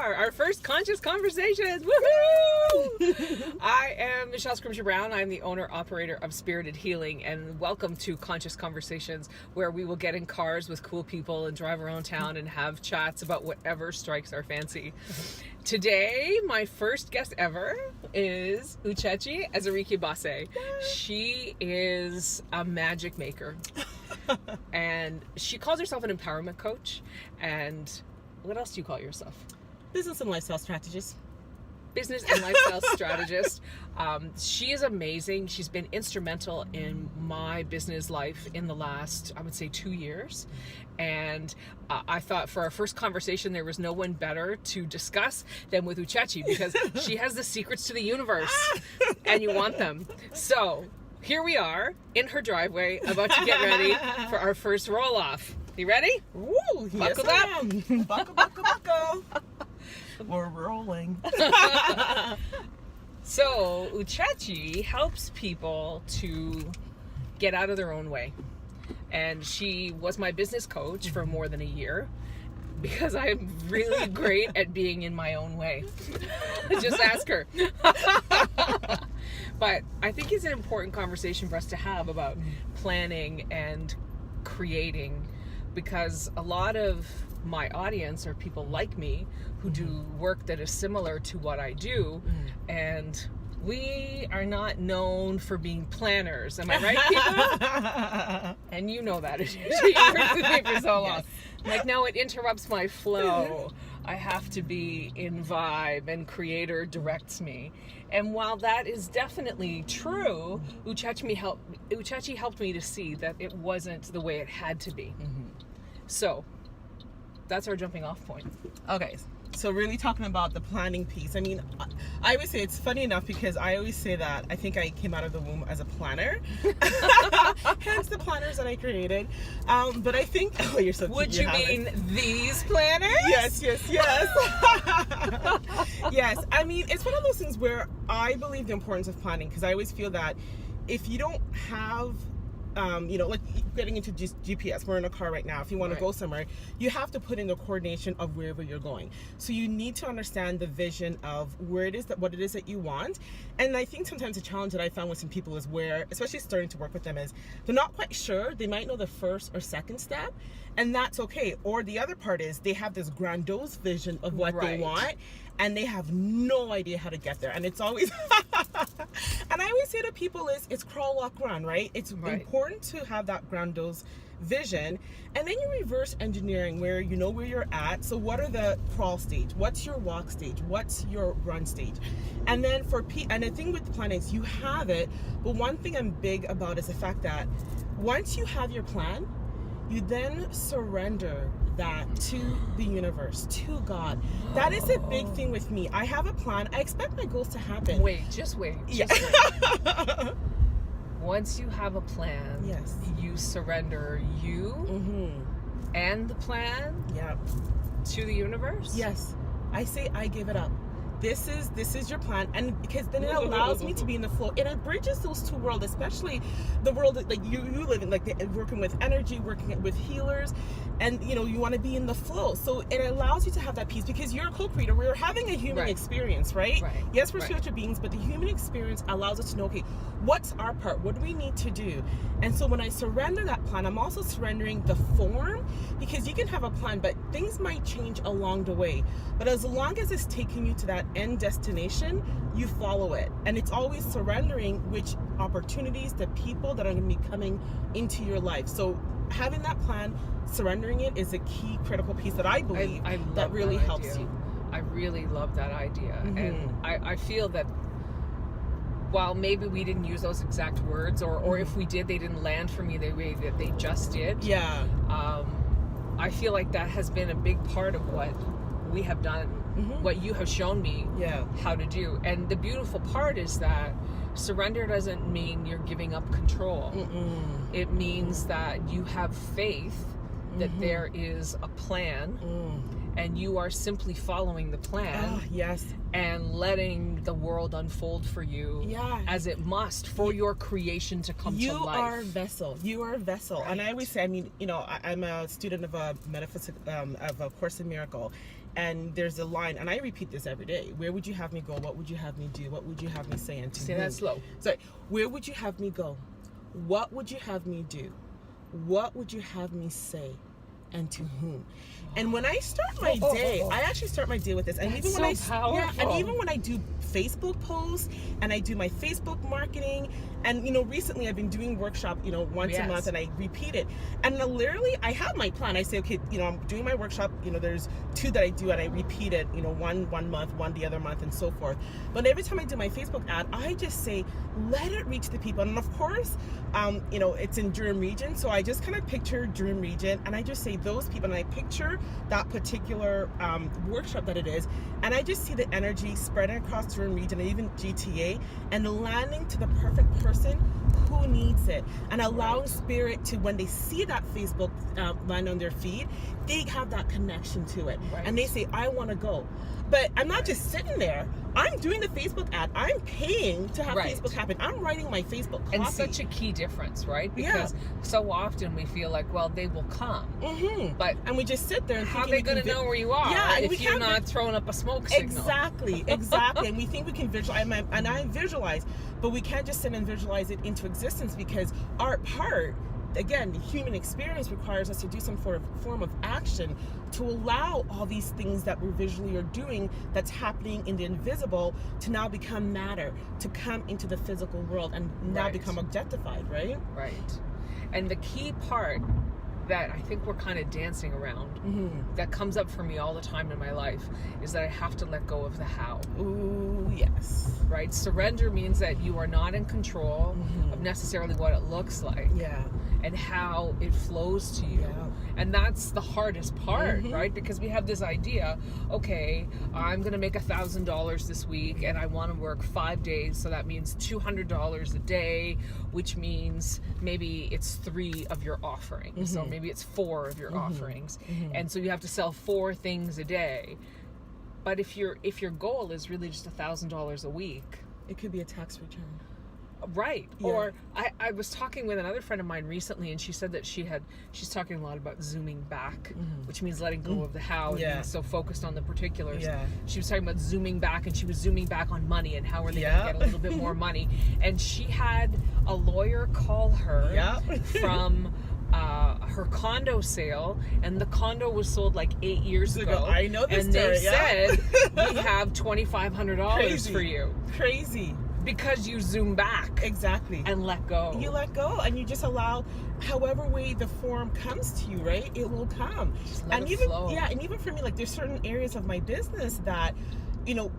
are. Our first Conscious Conversations. Woohoo! I am Michelle Scrimshaw Brown. I'm the owner-operator of Spirited Healing, and welcome to Conscious Conversations, where we will get in cars with cool people and drive around town and have chats about whatever strikes our fancy. Today, my first guest ever is Uchechi Ezerike-Base. She is a magic maker. And she calls herself an empowerment coach. And what else do you call yourself? Business and lifestyle strategist. Business and lifestyle strategist. She is amazing. She's been instrumental in my business life in the last, I would say, 2 years. And I thought for our first conversation, there was no one better to discuss than with Uchechi, because she has the secrets to the universe and you want them. So here we are in her driveway, about to get ready for our first roll off. You ready? Woo! Buckle up. Buckle. We're rolling. So Uchechi helps people to get out of their own way. And she was my business coach for more than a year, because I'm really great at being in my own way. Just ask her. But I think it's an important conversation for us to have about planning and creating, because a lot of my audience are people like me who do work that is similar to what I do, and we are not known for being planners. Am I right, people? And you know that. You've worked with me for so long. Yes. Like, no, it interrupts my flow. I have to be in vibe, and creator directs me. And while that is definitely true, Uchechi helped me to see that it wasn't the way it had to be. So that's our jumping off point. Okay, so really talking about the planning piece. I mean, I always say, it's funny enough because I always say that I think I came out of the womb as a planner. Hence the planners that I created. But I think, oh, you're so cute. Would you mean these planners? Yes. Yes. I mean, it's one of those things where I believe the importance of planning, because I always feel that if you don't have like getting into GPS, we're in a car right now. If you want to go somewhere, you have to put in the coordination of wherever you're going. So you need to understand the vision of where it is what it is that you want. And I think sometimes the challenge that I found with some people is where, especially starting to work with them, is they're not quite sure. They might know the first or second step, and that's okay. Or the other part is they have this grandiose vision of what they want, and they have no idea how to get there. And it's always and I always say to people it's crawl, walk, run, right? It's important to have that grandiose vision, and then you reverse engineering where you know where you're at. So what are the crawl stage? What's your walk stage? What's your run stage? And then and the thing with the planning is you have it, but one thing I'm big about is the fact that once you have your plan, you then surrender that to the universe, to God. That is a big thing with me. I have a plan. I expect my goals to happen. Just wait. Yeah. Once you have a plan, you surrender you and the plan to the universe. Yes. I say I give it up. This is your plan, and because then it allows me to be in the flow, and it bridges those two worlds, especially the world that like you live in, like working with energy, working with healers, and you want to be in the flow. So it allows you to have that peace, because you're a co-creator. We're having a human experience, right? Yes, we're spiritual beings, but the human experience allows us to know, okay, what's our part? What do we need to do? And so when I surrender that plan, I'm also surrendering the form, because you can have a plan, but things might change along the way. But as long as it's taking you to that end destination, you follow it. And it's always surrendering which opportunities, the people that are going to be coming into your life. So having that plan, surrendering it, is a key critical piece that I believe that really helps you. I really love that idea. And I feel that while maybe we didn't use those exact words, or if we did, they didn't land for me the way that they just did. I feel like that has been a big part of what we have done, what you have shown me how to do. And the beautiful part is that surrender doesn't mean you're giving up control. It means that you have faith that there is a plan, and you are simply following the plan. And letting the world unfold for you as it must for your creation to come to life. You are a vessel. And I always say, I mean, I'm a student of a metaphysics, of A Course in Miracle, and there's a line, and I repeat this every day. Where would you have me go? What would you have me do? What would you have me say? And to say that slow. Sorry. Where would you have me go? What would you have me do? What would you have me say? And to whom? And when I start my day, I actually start my day with this. And That's even so powerful. and even when I do Facebook posts and I do my Facebook marketing, and recently I've been doing workshop, once a month, and I repeat it. And literally I have my plan. I say, okay, I'm doing my workshop, there's 2 that I do, and I repeat it, one month, one the other month, and so forth. But every time I do my Facebook ad, I just say, let it reach the people. And of course, it's in Durham region, so I just kind of picture Durham region, and I just say those people, and I picture that particular workshop that it is, and I just see the energy spreading across Durham region and even GTA, and landing to the perfect person who needs it, and allowing spirit to, when they see that Facebook land on their feed, they have that connection to it, and they say, I want to go. But I'm not just sitting there. I'm doing the Facebook ad. I'm paying to have Facebook happen. I'm writing my Facebook copy. And such a key difference, right? Because so often we feel like, well, they will come. But and we just sit there and how are they going to know where you are if you're not throwing up a smoke signal? Exactly. And we think we can visualize, and I visualize, but we can't just sit and visualize it into existence, because our part, again, the human experience requires us to do some form of action to allow all these things that we visually are doing, that's happening in the invisible, to now become matter, to come into the physical world and now become objectified, right? Right. And the key part that I think we're kind of dancing around, that comes up for me all the time in my life, is that I have to let go of the how. Ooh, yes. Right? Surrender means that you are not in control of necessarily what it looks like. And how it flows to you. And that's the hardest part, right? Because we have this idea, okay, I'm going to make $1,000 this week, and I want to work 5 days, so that means $200 a day, which means maybe it's 3 of your offerings. So maybe it's 4 of your offerings. And so you have to sell 4 things a day. But if your goal is really just $1,000 a week, it could be a tax return. Right. Or I was talking with another friend of mine recently, and she said that she's talking a lot about zooming back, which means letting go of the how and being so focused on the particulars. She was talking about zooming back, and she was zooming back on money and how are they going to get a little bit more money. And she had a lawyer call her from her condo sale, and the condo was sold like 8 years ago. I know this and story, they said, we have $2,500 for you. Crazy. Because you zoom back. Exactly. And let go. You let go, and you just allow however way the form comes to you, right? It will come. Just let it flow. Yeah, and even for me, like, there's certain areas of my business that,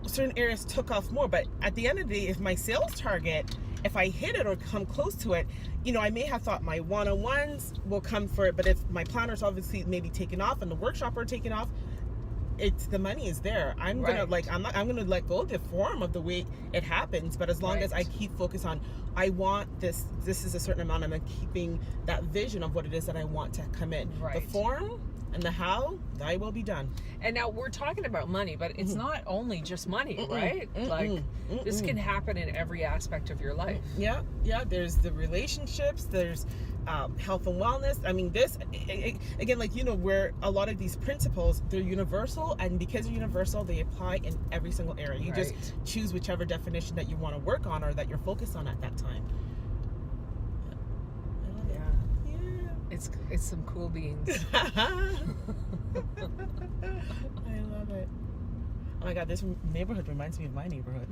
certain areas took off more, but at the end of the day, if my sales target, if I hit it or come close to it, I may have thought my one-on-ones will come for it, but if my planner's obviously maybe taken off and the workshop are taken off, the money is there. I'm gonna let go of the form of the way it happens, but as long as I keep focused on, I want this is a certain amount, and I'm keeping that vision of what it is that I want to come in. The form and the how, thy will be done. And now we're talking about money, but it's not only just money, right? This can happen in every aspect of your life. Yeah, there's the relationships, there's health and wellness. I mean, this again, where a lot of these principles, they're universal, and because they're universal, they apply in every single area. You just choose whichever definition that you want to work on or that you're focused on at that time. It's some cool beans. I love it. Oh my God, this neighborhood reminds me of my neighborhood.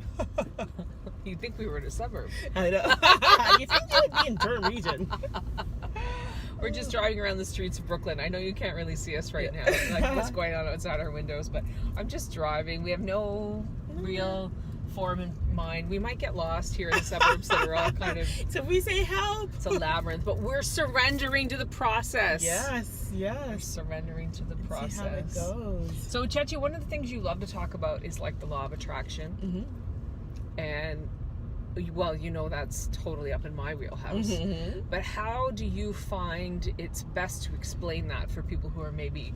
You'd think we were in a suburb. I know. You think you would be in Durham region. We're just driving around the streets of Brooklyn. I know you can't really see us right now, like what's going on outside our windows, but I'm just driving. We have no real form in mind. We might get lost here in the suburbs that are all kind of... So we say help. It's a labyrinth, but we're surrendering to the process. Yes. We're surrendering to the process. See how it goes. So, Chechi, one of the things you love to talk about is like the law of attraction. And, well, that's totally up in my wheelhouse. But how do you find it's best to explain that for people who are maybe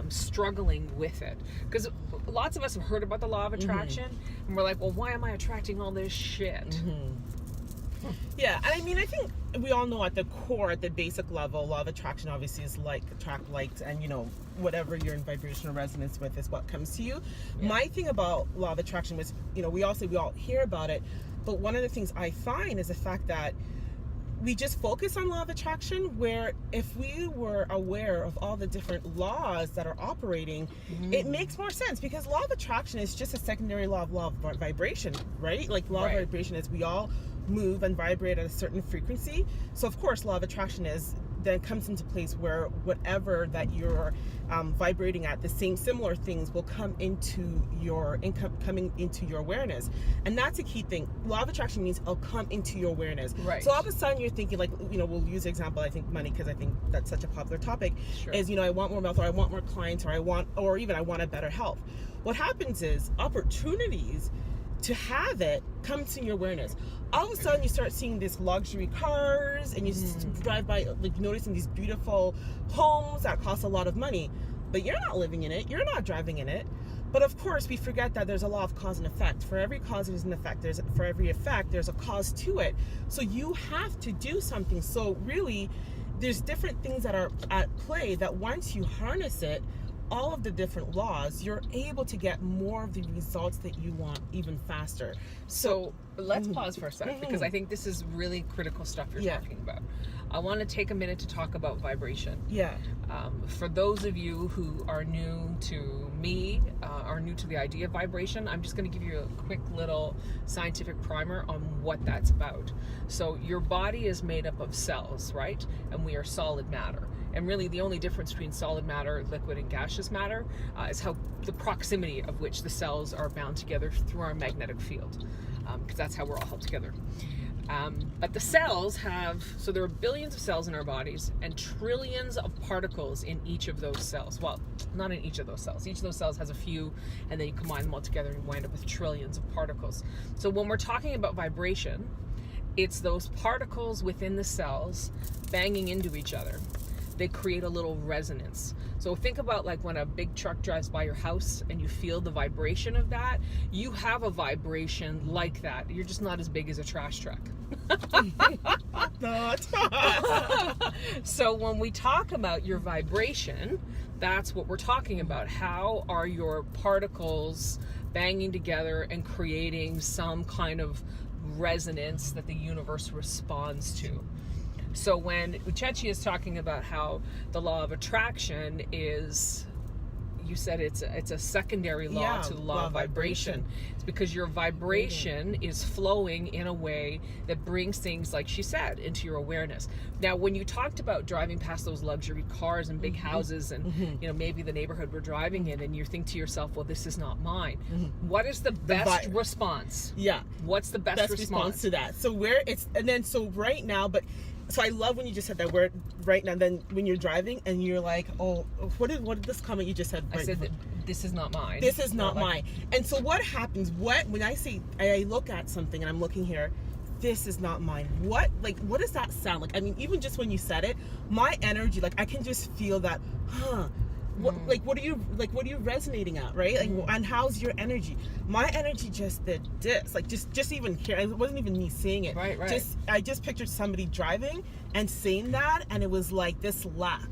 struggling with it? Because lots of us have heard about the law of attraction, and we're like, well, why am I attracting all this shit? Yeah, and I mean, I think we all know at the core, at the basic level, law of attraction obviously is like attract likes, and whatever you're in vibrational resonance with is what comes to you. Yeah. My thing about law of attraction was, we all hear about it, but one of the things I find is the fact that we just focus on law of attraction, where if we were aware of all the different laws that are operating, it makes more sense, because law of attraction is just a secondary law of vibration, right? Like law of vibration is we all move and vibrate at a certain frequency. So of course, law of attraction then comes into place where whatever that you're vibrating at, the similar things will come into your coming into your awareness, and that's a key thing. Law of attraction means it'll come into your awareness. Right. So all of a sudden you're thinking, like, we'll use the example, I think money, because I think that's such a popular topic. Sure. Is I want more wealth, or I want more clients, or I want a better health. What happens is opportunities to have it come to your awareness. All of a sudden you start seeing these luxury cars, and you drive by, like, noticing these beautiful homes that cost a lot of money, but you're not living in it, you're not driving in it. But of course we forget that there's a law of cause and effect. For every cause there's an effect. For every effect there's a cause to it. So you have to do something. So really there's different things that are at play that once you harness it, all of the different laws, you're able to get more of the results that you want even faster. So let's pause for a sec, because I think this is really critical stuff you're talking about. I want to take a minute to talk about vibration. Yeah. For those of you who are new to me, are new to the idea of vibration, I'm just going to give you a quick little scientific primer on what that's about. So your body is made up of cells, right? And we are solid matter. And really the only difference between solid matter, liquid, and gaseous matter is how the proximity of which the cells are bound together through our magnetic field, because that's how we're all held together. But the cells so there are billions of cells in our bodies and trillions of particles in each of those cells. Well, not in each of those cells. Each of those cells has a few, and then you combine them all together and you wind up with trillions of particles. So when we're talking about vibration, it's those particles within the cells banging into each other. They create a little resonance. So think about like when a big truck drives by your house and you feel the vibration of that. You have a vibration like that. You're just not as big as a trash truck. So when we talk about your vibration, that's what we're talking about. How are your particles banging together and creating some kind of resonance that the universe responds to? So when Uchechi is talking about how the law of attraction is, you said it's a secondary law to the law of vibration. It's because your vibration is flowing in a way that brings things, like she said, into your awareness. Now, when you talked about driving past those luxury cars and big houses and maybe the neighborhood we're driving in, and you think to yourself, well, this is not mine. What is the best response? Yeah. What's the best response to that? So right now, so I love when you just said that word right now. Then when you're driving and you're like, oh, what did this comment you just said? I said that this is not mine. This is not mine. And so what happens? When I look at something and I'm looking here, this is not mine. What does that sound like? I mean, even just when you said it, my energy, like I can just feel that, what are you resonating at, right? Like, and how's your energy? My energy just did this, like just even here. It wasn't even me saying it. Right. I just pictured somebody driving and saying that, and it was like this lack.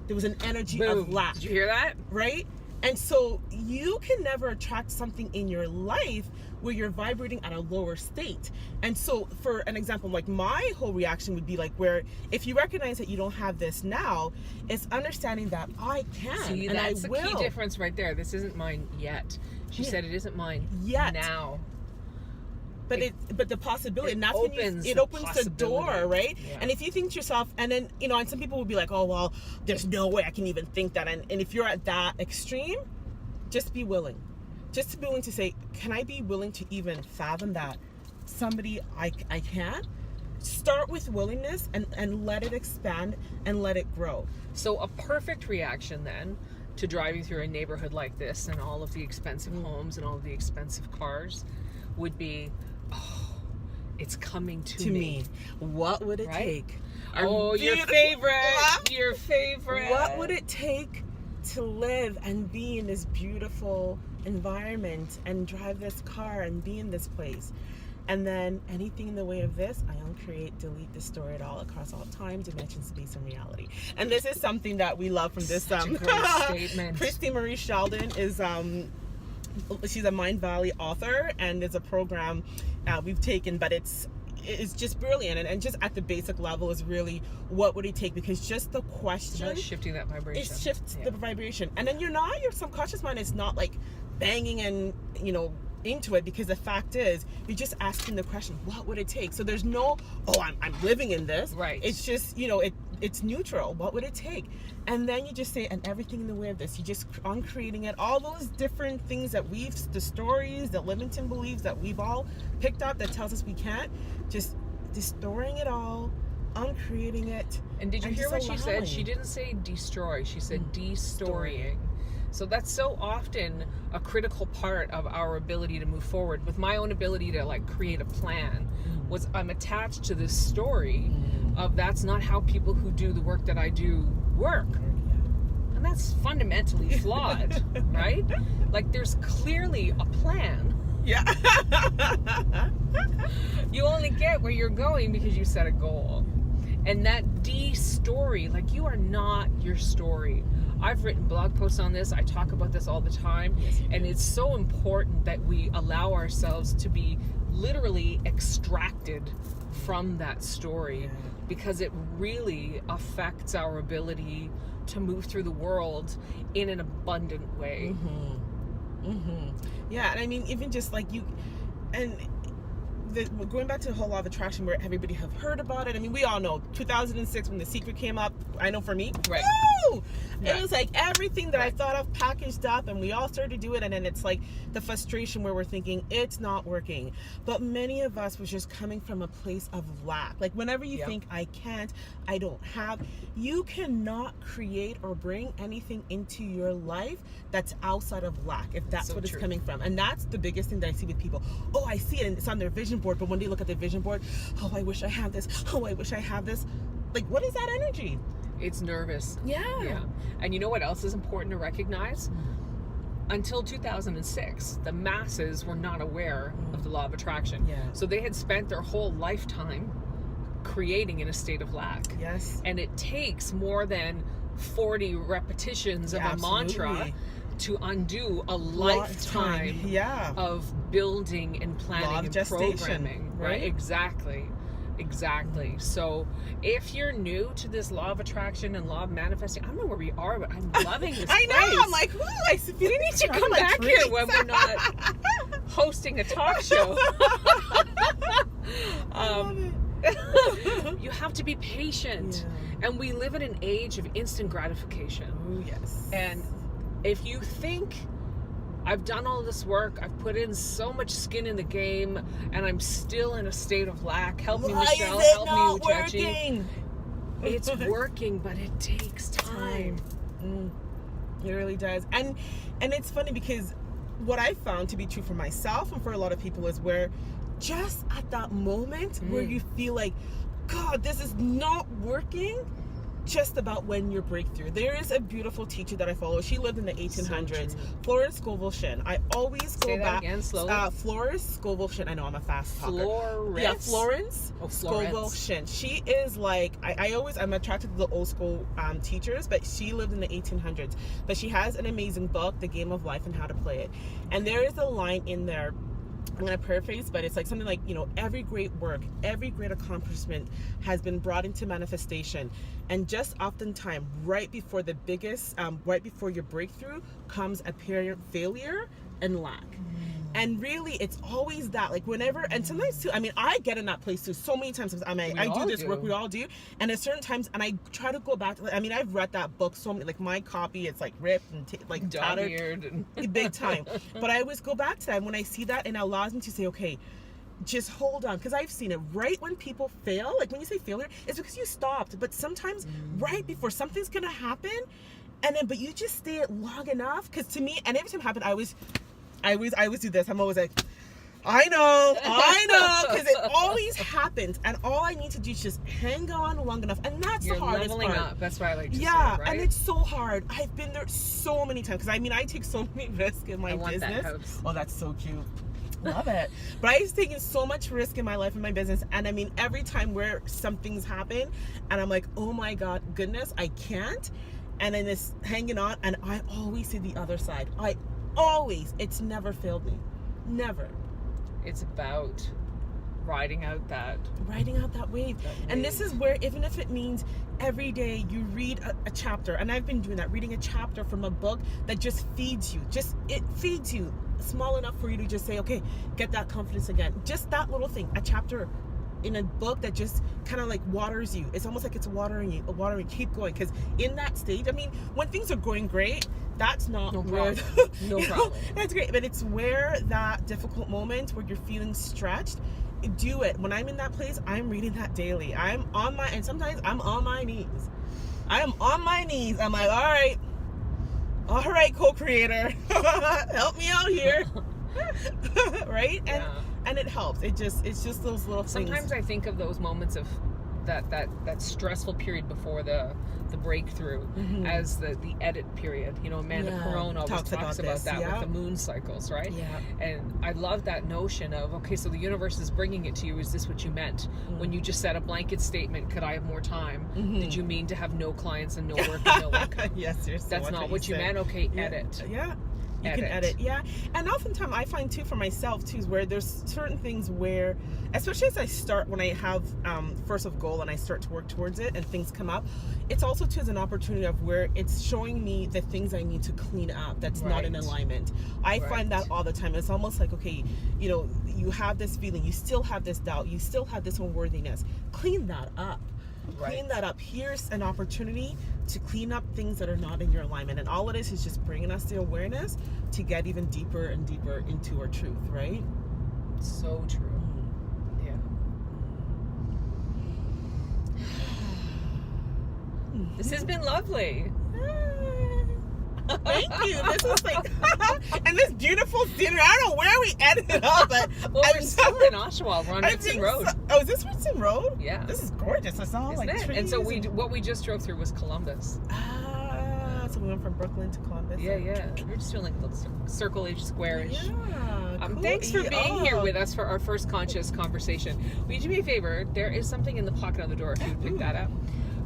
There was an energy of lack. Did you hear that? Right. And so you can never attract something in your life where you're vibrating at a lower state. And so for an example, like my whole reaction would be like, where if you recognize that you don't have this now, it's understanding that I can. See, and that's I will. The key difference right there. This isn't mine yet. She said it isn't mine yet. Now. But the possibility, and that's when it opens the door, right? Yeah. And if you think to yourself, and then, and some people will be like, oh, well, there's no way I can even think that. And if you're at that extreme, just be willing. Just to be willing to say, can I be willing to even fathom that somebody I can? Start with willingness and let it expand and let it grow. So a perfect reaction then to driving through a neighborhood like this and all of the expensive homes and all of the expensive cars would be, oh, it's coming to me. What would it take? Your favorite. Your favorite. What would it take to live and be in this beautiful environment and drive this car and be in this place? And then anything in the way of this, I uncreate, delete, destroy it all across all time, dimension, space, and reality. And this is something that we love from this Such a great statement. Christy Marie Sheldon is she's a Mind Valley author, and it's a program we've taken, but it's just brilliant, and just at the basic level is really what would it take, because just the question, it's shifting that vibration, it shifts the vibration, and then your subconscious mind is not like banging and into it, because the fact is you're just asking the question, what would it take? So there's no, I'm living in this, right? It's just it's neutral. What would it take? And then you just say, and everything in the way of this, you just on creating it, all those different things that the stories that limiting beliefs that we've all picked up that tells us we can't, just destroying it all, uncreating it. And did you hear what she said? She didn't say destroy, she said destorying. So that's so often a critical part of our ability to move forward. With my own ability to like create a plan, was I'm attached to this story of that's not how people who do the work that I do work. And that's fundamentally flawed, right? Like there's clearly a plan. Yeah. You only get where you're going because you set a goal. And that de-story, like you are not your story. I've written blog posts on this. I talk about this all the time. Yes, and it's so important that we allow ourselves to be literally extracted from that story, because it really affects our ability to move through the world in an abundant way. Yeah, and I mean, even just like going back to the whole law of attraction, where everybody have heard about it. I mean, we all know 2006 when The Secret came up. I know for me, woo! It was like everything that I thought of packaged up, and we all started to do it, and then it's like the frustration where we're thinking it's not working. But many of us was just coming from a place of lack. Like whenever you think I can't, I don't have, you cannot create or bring anything into your life that's outside of lack, if that's so what it's coming from. And that's the biggest thing that I see with people. Oh, I see it and it's on their vision board, but when they look at their vision board, oh, I wish I had this. Oh, I wish I had this. Like, what is that energy? It's nervous. Yeah. And you know what else is important to recognize? Until 2006, the masses were not aware of the law of attraction. So they had spent their whole lifetime creating in a state of lack. Yes. And it takes more than 40 repetitions of a mantra to undo a lifetime of building and planning and programming. Right? Exactly. So if you're new to this law of attraction and law of manifesting, I don't know where we are, but I'm loving this I know. place. I'm like, you need to come back here when we're not hosting a talk show. You have to be patient. And we live in an age of instant gratification. Oh, yes. And if you think, I've done all this work, I've put in so much skin in the game, and I'm still in a state of lack. Help me, Michelle. Help me, Uchechi. It's working, but it takes time. It really does. And it's funny because what I found to be true for myself and for a lot of people is where just at that moment where you feel like, God, this is not working, just about when your breakthrough. There is a beautiful teacher that I follow. She lived in the 1800s. So Florence Scovel Shinn. I always go back. Again, slowly. Florence Scovel Shinn. I know I'm a fast talker. Florence Scovel Shinn. She is like, I'm attracted to the old school teachers, but she lived in the 1800s. But she has an amazing book, The Game of Life and How to Play It. And there is a line in there, I'm going to paraphrase, but it's like something like, every great work, every great accomplishment has been brought into manifestation. And just oftentimes, right before your breakthrough comes apparent failure and lack. And really, it's always that, like whenever, and sometimes too, I mean, I get in that place too so many times. I do this work, we all do. And at certain times, and I try to go back to, I mean, I've read that book so many, like my copy, it's like ripped and tattered, big time. But I always go back to that when I see that, and it allows me to say, okay, just hold on, because I've seen it right when people fail. Like when you say failure, it's because you stopped. But sometimes right before something's gonna happen, and then but you just stay long enough. Because to me, and every time it happened, I always do this. I'm always like, I know, because it always happens, and all I need to do is just hang on long enough, and that's the hardest part. You're leveling up. That's why I like to say, right? And it's so hard. I've been there so many times because I mean I take so many risks in my business. That house. Oh, that's so cute. Love it. But I've taken so much risk in my life and my business. And I mean, every time where something's happened and I'm like, oh my God, goodness, I can't. And then it's hanging on. And I always see the other side. It's never failed me. Never. It's about riding out that wave. And this is where, even if it means every day you read a chapter, and I've been doing that, reading a chapter from a book that just feeds you, it feeds you small enough for you to just say, okay, get that confidence again. Just that little thing, a chapter in a book that just kind of like waters you. It's almost like it's watering you, keep going. Because in that stage, I mean, when things are going great, that's not where no problem. That's great, but it's where that difficult moment where you're feeling stretched, do it. When I'm in that place, I'm reading that daily. And sometimes I'm on my knees. I am on my knees. I'm like, all right, co-creator, help me out here. Right? And it helps. It's just those little things. Sometimes I think of those moments of that stressful period before the breakthrough as the edit period. You know, Amanda Perrone always talks about that with the moon cycles, right? Yeah. And I love that notion of, okay, so the universe is bringing it to you. Is this what you meant? When you just said a blanket statement, could I have more time? Did you mean to have no clients and no work and no income? Yes, that's not what you meant. Okay, edit. Yeah. You can edit, and oftentimes I find too for myself too is where there's certain things where, especially as I start, when I have first of goal and I start to work towards it and things come up, it's also too as an opportunity of where it's showing me the things I need to clean up that's not in alignment. I find that all the time. It's almost like, okay, you know, you have this feeling, you still have this doubt, you still have this unworthiness. Clean that up. Clean that up. Here's an opportunity to clean up things that are not in your alignment, and all it is just bringing us the awareness to get even deeper and deeper into our truth, right? So true. Yeah. This has been lovely. Thank you. This is like, and this beautiful scenery. I don't know where we ended up, but we're still in Oshawa. We're on Ritson Road. Oh, is this Ritson Road? Yeah. This is gorgeous. I saw like trees. And so what we just drove through was Columbus. So we went from Brooklyn to Columbus. Yeah. We're just doing like a little circle-ish, square-ish. Yeah. Cool. Thanks for being here with us for our first conscious conversation. Will you do me a favor? There is something in the pocket on the door if you would pick that up.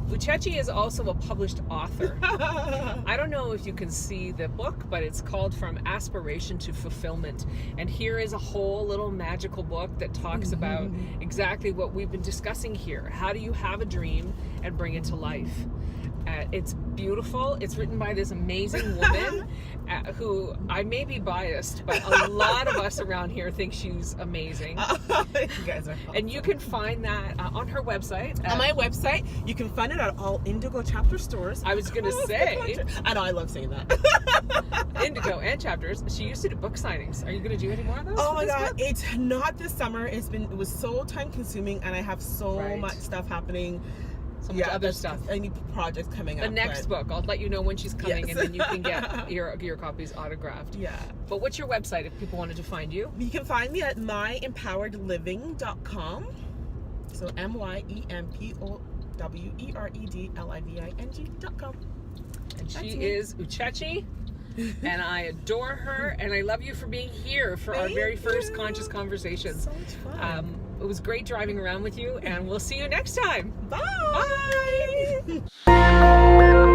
Uchechi is also a published author. I don't know if you can see the book, but it's called From Aspiration to Fulfillment. And here is a whole little magical book that talks about exactly what we've been discussing here. How do you have a dream and bring it to life? It's beautiful. It's written by this amazing woman who, I may be biased, but a lot of us around here think she's amazing. You guys are awesome. And you can find that on her website. On my website, you can find it at all Indigo chapter stores. I was going to say. I know, I love saying that. Indigo and chapters. She used to do book signings. Are you going to do any more of those? Oh my God, it's not this summer. It was so time consuming, and I have so much stuff happening. So much other stuff. Any projects coming up. The next book, I'll let you know when she's coming, and then you can get your copies autographed. Yeah. But what's your website if people wanted to find you? You can find me at myempoweredliving.com. So myempoweredliving.com. And she is Uchechi, and I adore her, and I love you for being here for our very first conscious conversations. So much fun. It was great driving around with you, and we'll see you next time. Bye. Bye.